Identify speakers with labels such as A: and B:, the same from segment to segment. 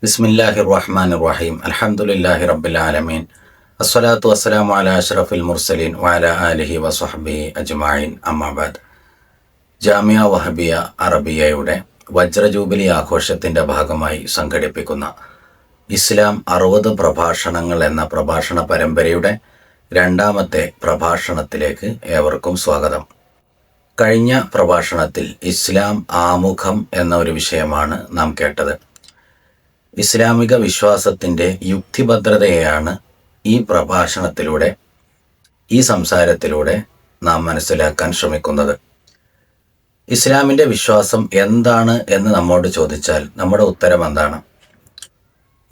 A: ബിസ്മില്ലാഹിർ റഹ്മാനിർ റഹീം. അൽഹംദുലില്ലാഹി റബ്ബിൽ ആലമീൻ. അസ്സലാത്തു വസ്സലാമു അലാ അഷ്റഫിൽ മുർസലീൻ വഅലാ ആലിഹി വസ്വഹ്ബിഹി അജ്മഈൻ. അമ്മാ ബഅദ്. ജാമിയ വഹബിയ അറബിയയുടെ വജ്ര ജൂബിലി ആഘോഷത്തിൻ്റെ ഭാഗമായി സംഘടിപ്പിക്കുന്ന ഇസ്ലാം 60 പ്രഭാഷണങ്ങൾ എന്ന പ്രഭാഷണ പരമ്പരയുടെ രണ്ടാമത്തെ പ്രഭാഷണത്തിലേക്ക് ഏവർക്കും സ്വാഗതം. കഴിഞ്ഞ പ്രഭാഷണത്തിൽ ഇസ്ലാം ആമുഖം എന്ന ഒരു വിഷയമാണ് നാം കേട്ടത്. ഇസ്ലാമിക വിശ്വാസത്തിൻ്റെ യുക്തിഭദ്രതയെയാണ് ഈ പ്രഭാഷണത്തിലൂടെ, ഈ സംസാരത്തിലൂടെ നാം മനസ്സിലാക്കാൻ ശ്രമിക്കുന്നത്. ഇസ്ലാമിൻ്റെ വിശ്വാസം എന്താണ് എന്ന് നമ്മോട് ചോദിച്ചാൽ നമ്മുടെ ഉത്തരം എന്താണ്?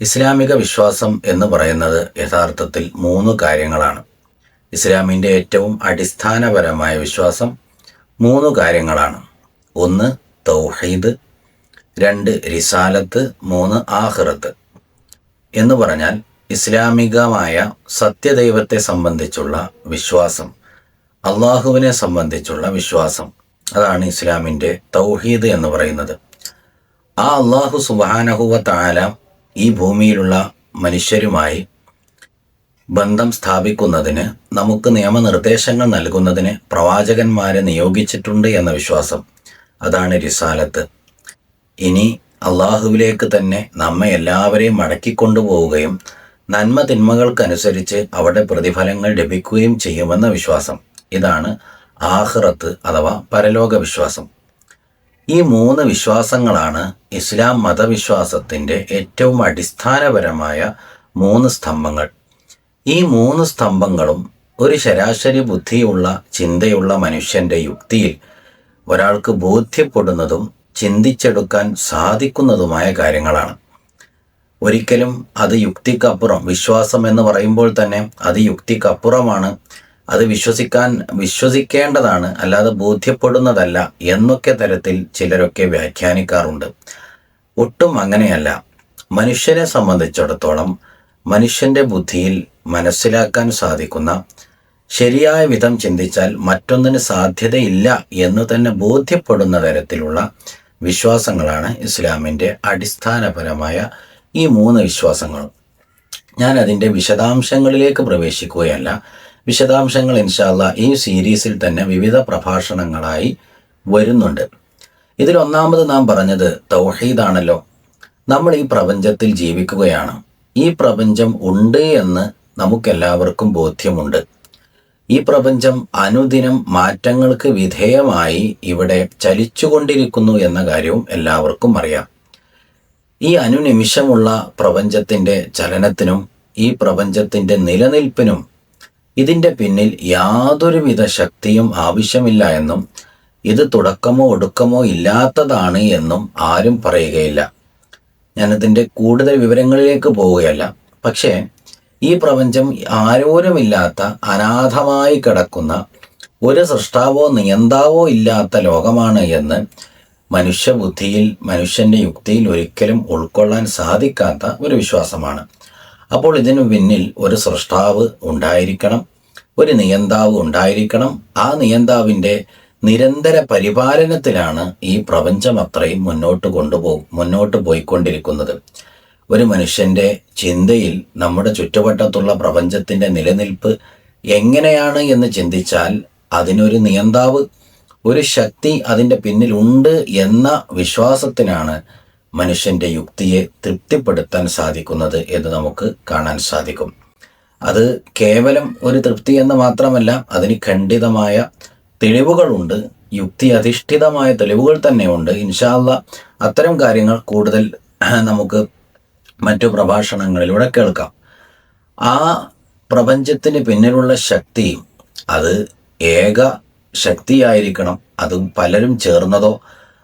A: ഇസ്ലാമിക വിശ്വാസം എന്ന് പറയുന്നത് യഥാർത്ഥത്തിൽ 3 കാര്യങ്ങളാണ്. ഇസ്ലാമിൻ്റെ ഏറ്റവും അടിസ്ഥാനപരമായ വിശ്വാസം 3 കാര്യങ്ങളാണ്. 1 തൗഹീദ്, 2 റിസാലത്ത്, 3 ആഖിറത്ത്. എന്ന് പറഞ്ഞാൽ ഇസ്ലാമികമായ സത്യദൈവത്തെ സംബന്ധിച്ചുള്ള വിശ്വാസം, അള്ളാഹുവിനെ സംബന്ധിച്ചുള്ള വിശ്വാസം, അതാണ് ഇസ്ലാമിൻ്റെ തൗഹീദ് എന്ന് പറയുന്നത്. ആ അള്ളാഹു സുബ്ഹാനഹു വ തആല ഈ ഭൂമിയിലുള്ള മനുഷ്യരുമായി ബന്ധം സ്ഥാപിക്കുന്നതിന്, നമുക്ക് നിയമനിർദ്ദേശങ്ങൾ നൽകുന്നതിന് പ്രവാചകന്മാരെ നിയോഗിച്ചിട്ടുണ്ട് എന്ന വിശ്വാസം, അതാണ് റിസാലത്ത്. ഇനി അള്ളാഹുവിലേക്ക് തന്നെ നമ്മെ എല്ലാവരെയും മടക്കിക്കൊണ്ടുപോവുകയും നന്മ തിന്മകൾക്കനുസരിച്ച് അവിടെ പ്രതിഫലങ്ങൾ ലഭിക്കുകയും ചെയ്യുമെന്ന വിശ്വാസം, ഇതാണ് ആഖിറത്ത് അഥവാ പരലോക വിശ്വാസം. ഈ 3 വിശ്വാസങ്ങളാണ് ഇസ്ലാം മതവിശ്വാസത്തിൻ്റെ ഏറ്റവും അടിസ്ഥാനപരമായ 3 സ്തംഭങ്ങൾ. ഈ 3 സ്തംഭങ്ങളും ഒരു ശരാശരി ബുദ്ധിയുള്ള, ചിന്തയുള്ള മനുഷ്യൻ്റെ യുക്തിയിൽ ഒരാൾക്ക് ബോധ്യപ്പെടുന്നതും ചിന്തിച്ചെടുക്കാൻ സാധിക്കുന്നതുമായ കാര്യങ്ങളാണ്. ഒരിക്കലും അത് യുക്തിക്കപ്പുറം, വിശ്വാസം എന്ന് പറയുമ്പോൾ തന്നെ അത് യുക്തിക്കപ്പുറമാണ്, അത് വിശ്വസിക്കേണ്ടതാണ്, അല്ലാതെ ബോധ്യപ്പെടുന്നതല്ല എന്നൊക്കെ തരത്തിൽ ചിലരൊക്കെ വ്യാഖ്യാനിക്കാറുണ്ട്. ഒട്ടും അങ്ങനെയല്ല. മനുഷ്യനെ സംബന്ധിച്ചിടത്തോളം മനുഷ്യൻ്റെ ബുദ്ധിയിൽ മനസ്സിലാക്കാൻ സാധിക്കുന്ന, ശരിയായ വിധം ചിന്തിച്ചാൽ മറ്റൊന്നിന് സാധ്യതയില്ല എന്ന് തന്നെ ബോധ്യപ്പെടുന്ന തരത്തിലുള്ള വിശ്വാസങ്ങളാണ് ഇസ്ലാമിൻ്റെ അടിസ്ഥാനപരമായ ഈ 3 വിശ്വാസങ്ങളും. ഞാൻ അതിൻ്റെ വിശദാംശങ്ങളിലേക്ക് പ്രവേശിക്കുകയല്ല. വിശദാംശങ്ങൾ ഇൻഷാ അല്ലാഹ് ഈ സീരീസിൽ തന്നെ വിവിധ പ്രഭാഷണങ്ങളായി വരുന്നുണ്ട്. ഇതിൽ ഒന്നാമത് നാം പറഞ്ഞത് തൗഹീദാണല്ലോ. നമ്മൾ ഈ പ്രപഞ്ചത്തിൽ ജീവിക്കുകയാണ്. ഈ പ്രപഞ്ചം ഉണ്ട് എന്ന് നമുക്കെല്ലാവർക്കും ബോധ്യമുണ്ട്. ഈ പ്രപഞ്ചം അനുദിനം മാറ്റങ്ങൾക്ക് വിധേയമായി ഇവിടെ ചലിച്ചുകൊണ്ടിരിക്കുന്നു എന്ന കാര്യവും എല്ലാവർക്കും അറിയാം. ഈ അനുനിമിഷമുള്ള പ്രപഞ്ചത്തിൻ്റെ ചലനത്തിനും ഈ പ്രപഞ്ചത്തിൻ്റെ നിലനിൽപ്പിനും ഇതിൻ്റെ പിന്നിൽ യാതൊരുവിധ ശക്തിയും ആവശ്യമില്ല എന്നും ഇത് തുടക്കമോ ഒടുക്കമോ ഇല്ലാത്തതാണ് എന്നും ആരും പറയുകയില്ല. ഞാനതിൻ്റെ കൂടുതൽ വിവരങ്ങളിലേക്ക് പോവുകയല്ല. പക്ഷേ ഈ പ്രപഞ്ചം ആരോരുമില്ലാത്ത, അനാഥമായി കിടക്കുന്ന, ഒരു സൃഷ്ടാവോ നിയന്താവോ ഇല്ലാത്ത ലോകമാണ് എന്ന് മനുഷ്യബുദ്ധിയിൽ, മനുഷ്യൻ്റെ യുക്തിയിൽ ഒരിക്കലും ഉൾക്കൊള്ളാൻ സാധിക്കാത്ത ഒരു വിശ്വാസമാണ്. അപ്പോൾ ഇതിനു പിന്നിൽ ഒരു സൃഷ്ടാവ് ഉണ്ടായിരിക്കണം, ഒരു നിയന്താവ് ഉണ്ടായിരിക്കണം. ആ നിയന്താവിൻ്റെ നിരന്തര പരിപാലനത്തിലാണ് ഈ പ്രപഞ്ചം അത്രയും മുന്നോട്ട് പോയിക്കൊണ്ടിരിക്കുന്നത്. ഒരു മനുഷ്യൻ്റെ ചിന്തയിൽ നമ്മുടെ ചുറ്റുവട്ടത്തുള്ള പ്രപഞ്ചത്തിൻ്റെ നിലനിൽപ്പ് എങ്ങനെയാണ് എന്ന് ചിന്തിച്ചാൽ അതിനൊരു നിയന്താവ്, ഒരു ശക്തി അതിൻ്റെ പിന്നിലുണ്ട് എന്ന വിശ്വാസത്തിനാണ് മനുഷ്യൻ്റെ യുക്തിയെ തൃപ്തിപ്പെടുത്താൻ സാധിക്കുന്നത് എന്ന് നമുക്ക് കാണാൻ സാധിക്കും. അത് കേവലം ഒരു തൃപ്തി എന്ന് മാത്രമല്ല, അതിന് ഖണ്ഡിതമായ തെളിവുകളുണ്ട്, യുക്തി അധിഷ്ഠിതമായ തെളിവുകൾ തന്നെയുണ്ട്. ഇൻഷാ അല്ലാഹ് അത്തരം കാര്യങ്ങൾ കൂടുതൽ നമുക്ക് മറ്റു പ്രഭാഷണങ്ങളിലൂടെ കേൾക്കാം. ആ പ്രപഞ്ചത്തിന് പിന്നിലുള്ള ശക്തി അത് ഏക ശക്തിയായിരിക്കണം. അത് പലരും ചേർന്നതോ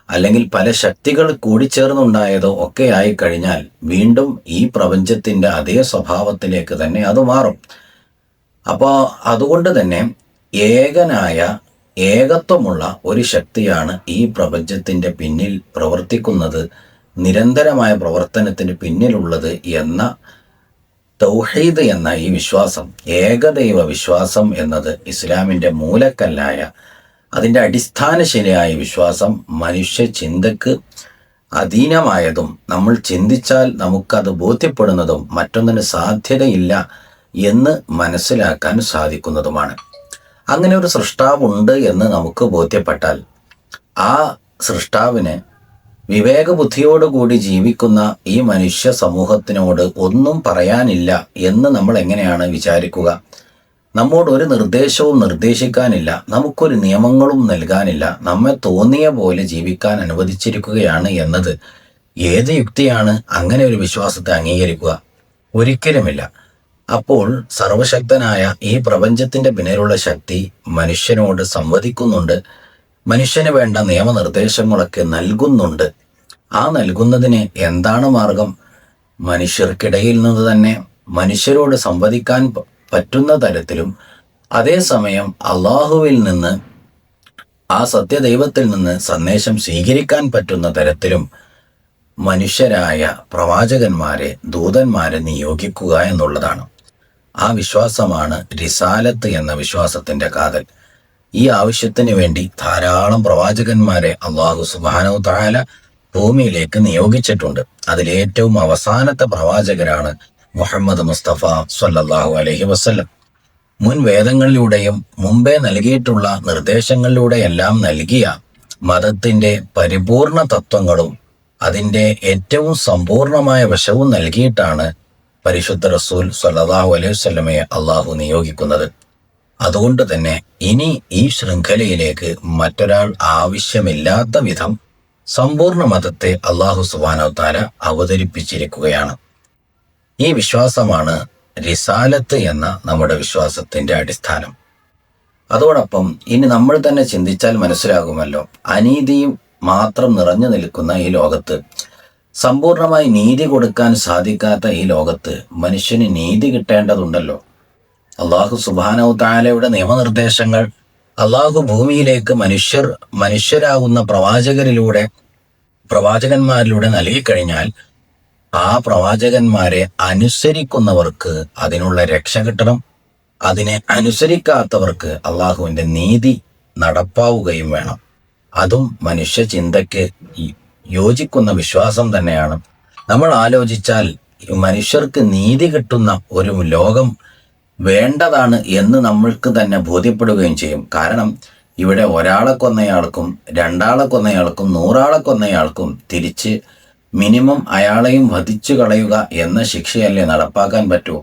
A: അല്ലെങ്കിൽ പല ശക്തികൾ കൂടിച്ചേർന്നുണ്ടായതോ ഒക്കെ ആയിക്കഴിഞ്ഞാൽ വീണ്ടും ഈ പ്രപഞ്ചത്തിൻ്റെ അതേ സ്വഭാവത്തിലേക്ക് തന്നെ അത് മാറും. അപ്പോൾ അതുകൊണ്ട് തന്നെ ഏകത്വമുള്ള ഒരു ശക്തിയാണ് ഈ പ്രപഞ്ചത്തിൻ്റെ പിന്നിൽ പ്രവർത്തിക്കുന്നത്, നിരന്തരമായ പ്രവർത്തനത്തിന് പിന്നിലുള്ളത് എന്ന തൗഹീദ് എന്ന ഈ വിശ്വാസം, ഏകദൈവ വിശ്വാസം എന്നത് ഇസ്ലാമിൻ്റെ മൂലക്കല്ലായ, അതിൻ്റെ അടിസ്ഥാന ശരിയായ വിശ്വാസം മനുഷ്യ ചിന്തക്ക് അധീനമായതും നമ്മൾ ചിന്തിച്ചാൽ നമുക്കത് ബോധ്യപ്പെടുന്നതും മറ്റൊന്നിന് സാധ്യതയില്ല എന്ന് മനസ്സിലാക്കാൻ സാധിക്കുന്നതുമാണ്. അങ്ങനെ ഒരു സൃഷ്ടാവുണ്ട് എന്ന് നമുക്ക് ബോധ്യപ്പെട്ടാൽ ആ സൃഷ്ടാവിന് വിവേകബുദ്ധിയോടുകൂടി ജീവിക്കുന്ന ഈ മനുഷ്യ സമൂഹത്തിനോട് ഒന്നും പറയാനില്ല എന്ന് നമ്മൾ എങ്ങനെയാണ് വിചാരിക്കുക? നമ്മോട് ഒരു നിർദ്ദേശവും നിർദ്ദേശിക്കാനില്ല, നമുക്കൊരു നിയമങ്ങളും നൽകാനില്ല, നമ്മെ തോന്നിയ പോലെ ജീവിക്കാൻ അനുവദിച്ചിരിക്കുകയാണ് എന്നത് ഏത് യുക്തിയാണ് അങ്ങനെ ഒരു വിശ്വാസത്തെ അംഗീകരിക്കുക? ഒരിക്കലുമില്ല. അപ്പോൾ സർവശക്തനായ ഈ പ്രപഞ്ചത്തിന്റെ പിന്നിലുള്ള ശക്തി മനുഷ്യനോട് സംവദിക്കുന്നുണ്ട്, മനുഷ്യന് വേണ്ട നിയമനിർദ്ദേശങ്ങളൊക്കെ നൽകുന്നുണ്ട്. ആ നൽകുന്നതിന് എന്താണ് മാർഗം? മനുഷ്യർക്കിടയിൽ നിന്ന് തന്നെ മനുഷ്യരോട് സംവദിക്കാൻ പറ്റുന്ന തരത്തിലും അതേസമയം അള്ളാഹുവിൽ നിന്ന്, ആ സത്യദൈവത്തിൽ നിന്ന് സന്ദേശം സ്വീകരിക്കാൻ പറ്റുന്ന തരത്തിലും മനുഷ്യരായ പ്രവാചകന്മാരെ, ദൂതന്മാരെ നിയോഗിക്കുക എന്നുള്ളതാണ്. ആ വിശ്വാസമാണ് റിസാലത്ത് എന്ന വിശ്വാസത്തിന്റെ കാതൽ. ഈ ആവശ്യത്തിന് വേണ്ടി ധാരാളം പ്രവാചകന്മാരെ അള്ളാഹു സുബ്ഹാനഹു തആല ഭൂമിയിലേക്ക് നിയോഗിച്ചിട്ടുണ്ട്. അതിലേറ്റവും അവസാനത്തെ പ്രവാചകരാണ് മുഹമ്മദ് മുസ്തഫ സ്വല്ലല്ലാഹു അലൈഹി വസല്ലം. മുൻ വേദങ്ങളിലൂടെയും മുമ്പേ നൽകിയിട്ടുള്ള നിർദ്ദേശങ്ങളിലൂടെയെല്ലാം നൽകിയ മതത്തിന്റെ പരിപൂർണ തത്വങ്ങളും അതിൻ്റെ ഏറ്റവും സമ്പൂർണമായ വശവും നൽകിയിട്ടാണ് പരിശുദ്ധ റസൂൽ സ്വല്ലല്ലാഹു അലൈഹി വസല്ലമയെ അള്ളാഹു നിയോഗിക്കുന്നത്. അതുകൊണ്ട് തന്നെ ഇനി ഈ ശൃംഖലയിലേക്ക് മറ്റൊരാൾ ആവശ്യമില്ലാത്ത വിധം സമ്പൂർണ്ണ മതത്തെ അള്ളാഹു സുബ്ഹാനഹു തആല അവതരിപ്പിച്ചിരിക്കുകയാണ്. ഈ വിശ്വാസമാണ് റിസാലത്ത് എന്ന നമ്മുടെ വിശ്വാസത്തിന്റെ അടിസ്ഥാനം. അതോടൊപ്പം ഇനി നമ്മൾ തന്നെ ചിന്തിച്ചാൽ മനസ്സിലാകുമല്ലോ, അനീതിയും മാത്രം നിറഞ്ഞു നിൽക്കുന്ന ഈ ലോകത്ത്, സമ്പൂർണമായി നീതി കൊടുക്കാൻ സാധിക്കാത്ത ഈ ലോകത്ത് മനുഷ്യന് നീതി കിട്ടേണ്ടതുണ്ടല്ലോ. അള്ളാഹു സുബ്ഹാനഹു തആലയുടെ നിയമനിർദ്ദേശങ്ങൾ അള്ളാഹു ഭൂമിയിലേക്ക് മനുഷ്യരാകുന്ന പ്രവാചകന്മാരിലൂടെ നൽകിക്കഴിഞ്ഞാൽ ആ പ്രവാചകന്മാരെ അനുസരിക്കുന്നവർക്ക് അതിനുള്ള രക്ഷ കിട്ടണം. അതിനെ അനുസരിക്കാത്തവർക്ക് അള്ളാഹുവിൻ്റെ നീതി നടപ്പാവുകയും വേണം. അതും മനുഷ്യ ചിന്തയ്ക്ക് യോജിക്കുന്ന വിശ്വാസം തന്നെയാണ്. നമ്മൾ ആലോചിച്ചാൽ മനുഷ്യർക്ക് നീതി കിട്ടുന്ന ഒരു ലോകം വേണ്ടതാണ് എന്ന് നമ്മൾക്ക് തന്നെ ബോധ്യപ്പെടുകയും ചെയ്യും. കാരണം ഇവിടെ ഒരാളെ കൊന്നയാൾക്കും, രണ്ടാളെ കൊന്നയാൾക്കും, 100 ആളെ കൊന്നയാൾക്കും തിരിച്ച് മിനിമം അയാളെയും വധിച്ചു കളയുക എന്ന ശിക്ഷയല്ലേ നടപ്പാക്കാൻ പറ്റൂ?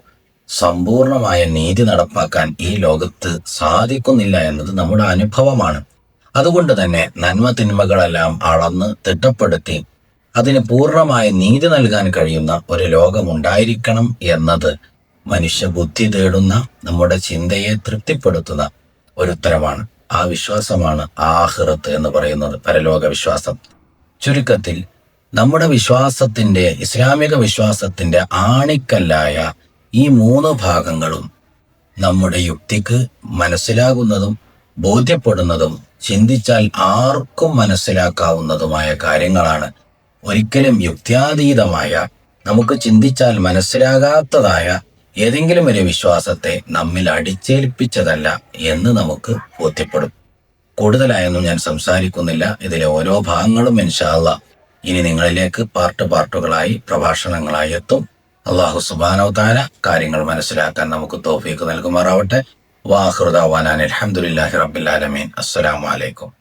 A: സമ്പൂർണമായ നീതി നടപ്പാക്കാൻ ഈ ലോകത്ത് സാധിക്കുന്നില്ല എന്നത് നമ്മുടെ അനുഭവമാണ്. അതുകൊണ്ട് തന്നെ നന്മ തിന്മകളെല്ലാം അളന്ന് തിട്ടപ്പെടുത്തി അതിന് പൂർണ്ണമായ നീതി നൽകാൻ കഴിയുന്ന ഒരു ലോകമുണ്ടായിരിക്കണം എന്നത് മനുഷ്യബുദ്ധി തേടുന്ന, നമ്മുടെ ചിന്തയെ തൃപ്തിപ്പെടുത്തുന്ന ഒരു ഉത്തരമാണ്. ആ വിശ്വാസമാണ് ആഖിറത്ത് എന്ന് പറയുന്നത്, പരലോക വിശ്വാസം. ചുരുക്കത്തിൽ നമ്മുടെ വിശ്വാസത്തിന്റെ, ഇസ്ലാമിക വിശ്വാസത്തിന്റെ ആണിക്കല്ലായ ഈ 3 ഭാഗങ്ങളും നമ്മുടെ യുക്തിക്ക് മനസ്സിലാകുന്നതും ബോധ്യപ്പെടുന്നതും ചിന്തിച്ചാൽ ആർക്കും മനസ്സിലാക്കാവുന്നതുമായ കാര്യങ്ങളാണ്. ഒരിക്കലും യുക്ത്യാതീതമായ, നമുക്ക് ചിന്തിച്ചാൽ മനസ്സിലാകാത്തതായ ഏതെങ്കിലും ഒരു വിശ്വാസത്തെ നമ്മിൽ അടിച്ചേൽപ്പിച്ചതല്ല എന്ന് നമുക്ക് ബോധ്യപ്പെടും. കൂടുതലായൊന്നും ഞാൻ സംസാരിക്കുന്നില്ല. ഇതിലെ ഓരോ ഭാഗങ്ങളും ഇൻഷാ അല്ലാഹ് ഇനി നിങ്ങളിലേക്ക് പാർട്ടുകളായി, പ്രഭാഷണങ്ങളായി എത്തും. അല്ലാഹു സുബ്ഹാനഹു തആല കാര്യങ്ങൾ മനസ്സിലാക്കാൻ നമുക്ക് തൗഫീഖ് നൽകുമാറാവട്ടെ. വാഖിറു ദഅവാനാ അൽഹംദുലില്ലാഹി റബ്ബിൽ ആലമീൻ. അസ്സലാമു അലൈക്കും.